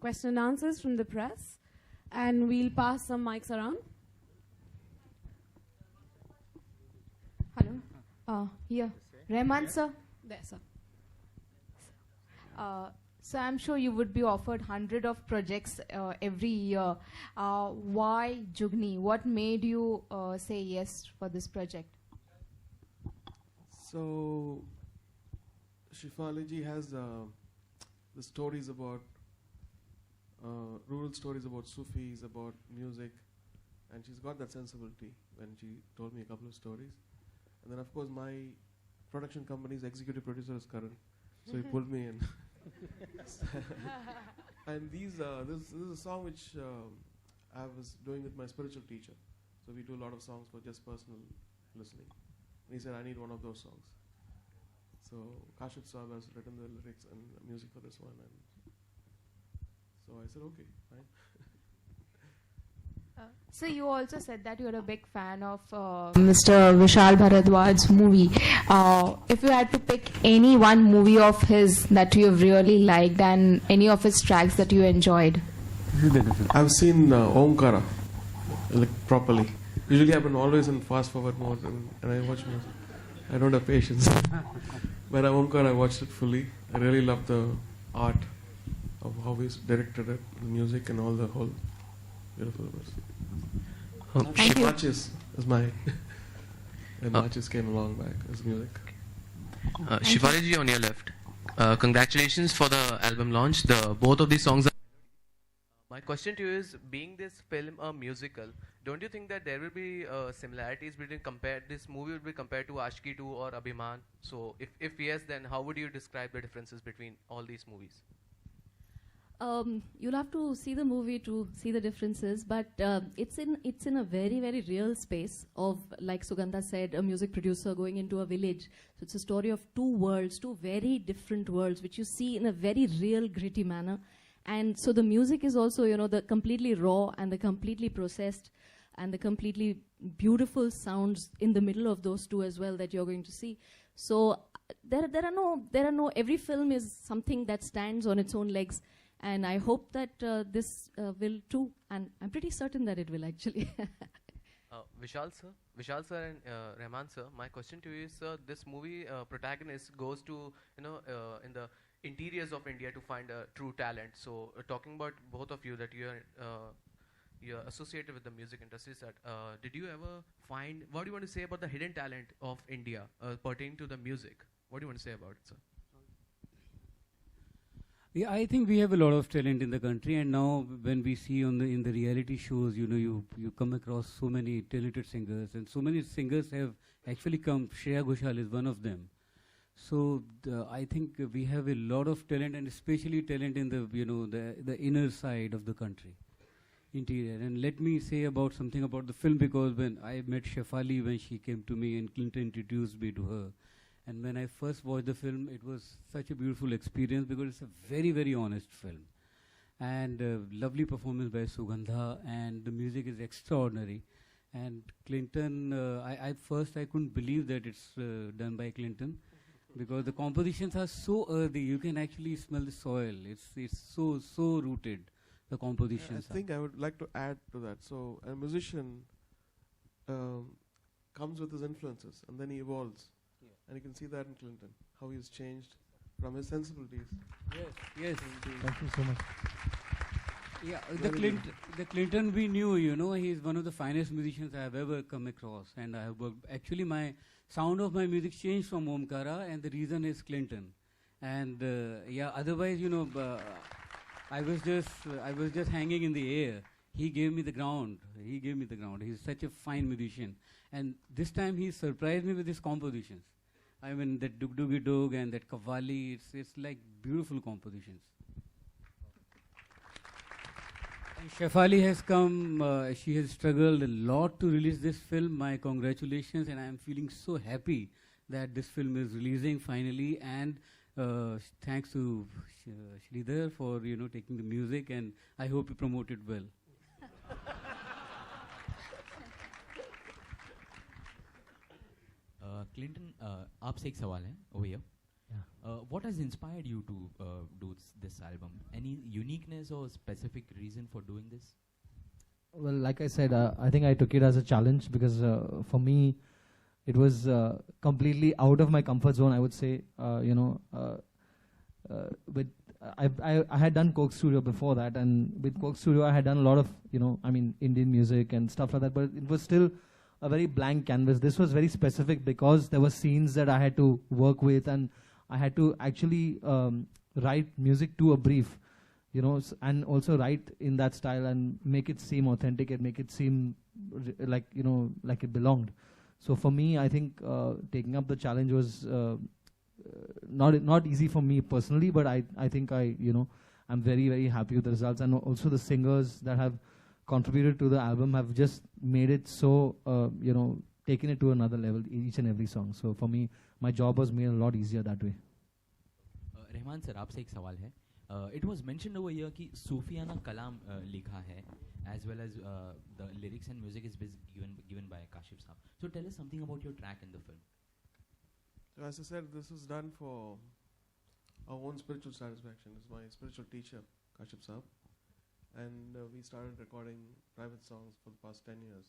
question and answers from the press, and we'll pass some mics around. Hello. Here. Rahman sir. There, sir. So I'm sure you would be offered 100 of projects every year. Why Jugni? What made you say yes for this project? So, Shefali ji has the stories about rural stories about Sufis, about music, and she's got that sensibility when she told me a couple of stories. And then, of course, my production company's executive producer is Karan, so he pulled me in. And this is a song which I was doing with my spiritual teacher. So we do a lot of songs for just personal listening. And he said, I need one of those songs. So Kashif Saab has written the lyrics and music for this one. And so I said, okay, fine. So you also said that you're a big fan of Mr. Vishal Bharadwaj's movie. If you had to pick any one movie of his that you have really liked and any of his tracks that you enjoyed. I've seen Omkara like properly. Usually I've been always in fast forward mode and I watch music. I don't have patience. But Omkara I watched it fully. I really love the art of how he's directed it, the music and all the whole beautiful verse. Machis is my and Machis came along back as music. Shefali ji on your left. Congratulations for the album launch. Both of these songs are my question to you is, being this film a musical, don't you think that there will be similarities between this movie will be compared to Ashki 2 or Abhiman? So if yes, then how would you describe the differences between all these movies? You'll have to see the movie to see the differences, but it's in a very, very real space of, like Sugandha said, a music producer going into a village. So it's a story of two worlds, two very different worlds, which you see in a very real, gritty manner. And so the music is also, the completely raw and the completely processed and the completely beautiful sounds in the middle of those two as well that you're going to see. So there are no, every film is something that stands on its own legs. And I hope that this will too, and I'm pretty certain that it will actually. Vishal sir and Rahman sir, my question to you is, sir, this movie protagonist goes to, in the interiors of India to find a true talent. So talking about both of you that you're associated with the music industry, did you ever find, what do you want to say about the hidden talent of India pertaining to the music? What do you want to say about it, sir? Yeah, I think we have a lot of talent in the country, and now when we see in the reality shows, you come across so many talented singers, and so many singers have actually come. Shreya Ghoshal is one of them. So I think we have a lot of talent, and especially talent in the inner side of the country, interior. And let me say about something about the film, because when I met Shefali when she came to me and Clinton introduced me to her. And when I first watched the film, it was such a beautiful experience because it's a very, very honest film. And lovely performance by Sugandha, and the music is extraordinary. And Clinton, I couldn't believe that it's done by Clinton, because the compositions are so earthy, you can actually smell the soil. It's so rooted, the compositions. I think I would like to add to that. So a musician comes with his influences and then he evolves. And you can see that in Clinton, how he's changed from his sensibilities. Yes. Thank you so much. Yeah, the Clinton we knew, he's one of the finest musicians I have ever come across. And I have worked, actually my sound of my music changed from Omkara, and the reason is Clinton. And otherwise, I was just hanging in the air. He gave me the ground. He's such a fine musician. And this time he surprised me with his compositions. I mean, that Dug Dugi Dug and that Kavali, it's like beautiful compositions. And Shefali has come, she has struggled a lot to release this film. My congratulations, and I am feeling so happy that this film is releasing finally. And thanks to Sridhar for taking the music, and I hope you promote it well. Clinton आपसे एक सवाल है over here. What has inspired you to do this album? Any uniqueness or specific reason for doing this? Well, like I said, I think I took it as a challenge because for me, it was completely out of my comfort zone, I would say. With I had done Coke Studio before that, and with Coke Studio, I had done a lot of, Indian music and stuff like that, but it was still a very blank canvas. This was very specific because there were scenes that I had to work with, and I had to actually write music to a brief, and also write in that style and make it seem authentic and make it seem like it belonged. So for me, I think taking up the challenge was not easy for me personally, but I think I'm very, very happy with the results, and also the singers that have contributed to the album have just made it so taken it to another level, each and every song. So for me, my job was made a lot easier that way. Rahman sir, आपसे एक सवाल है. It was mentioned over here कि सूफियाना कलाम लिखा है, as well as the lyrics and music is given by Kashif Saab. So tell us something about your track in the film. As I said, this was done for our own spiritual satisfaction. It's my spiritual teacher, Kashif Saab. And we started recording private songs for the past 10 years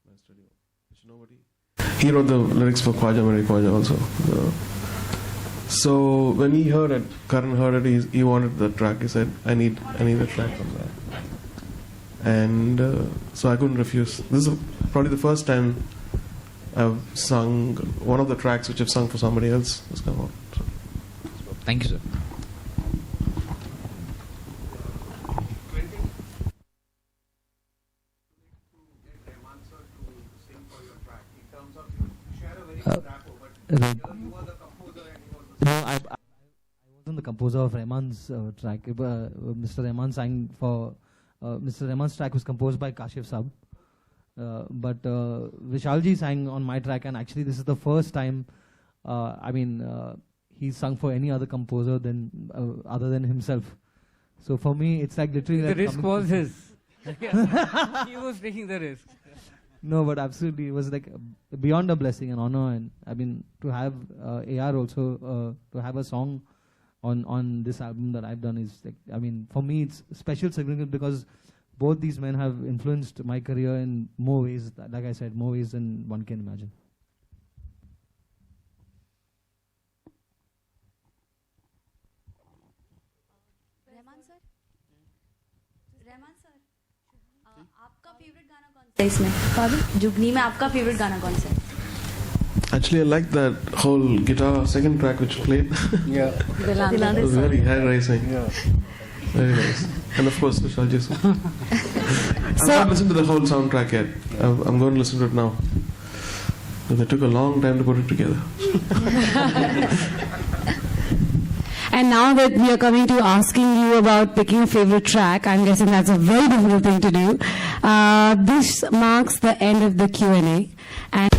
in my studio, which nobody... He wrote the lyrics for Khwaja Mere Khwaja also. So when he heard it, Karan heard it, he wanted the track. He said, I need a track from that. And so I couldn't refuse. This is probably the first time I've sung one of the tracks which I've sung for somebody else has come out. So. Thank you, sir. No, I wasn't the composer of Rahman's track. Mr. Rahman sang for... Mr. Rahman's track was composed by Kashif Saab. But Vishalji sang on my track, and actually this is the first time, he sung for any other composer other than himself. So for me, it's like literally... The risk was his. He was taking the risk. No, but absolutely, it was like beyond a blessing and honor, and to have AR also to have a song on this album that I've done is like, for me it's special significance because both these men have influenced my career in more ways, like I said, more ways than one can imagine. Rahman sir, आपका favourite गाना कौन सा है इसमें? जुगनी में आपका favourite गाना कौन सा है? Actually, I like that whole guitar second track which you played. Yeah. It was very hair-raising. Yeah. Very nice. And of course, Vishalji. I've not listened to the whole soundtrack yet. I'm going to listen to it now. But it took a long time to put it together. And now that we are coming to asking you about picking a favorite track, I'm guessing that's a very difficult thing to do. This marks the end of the Q&A. And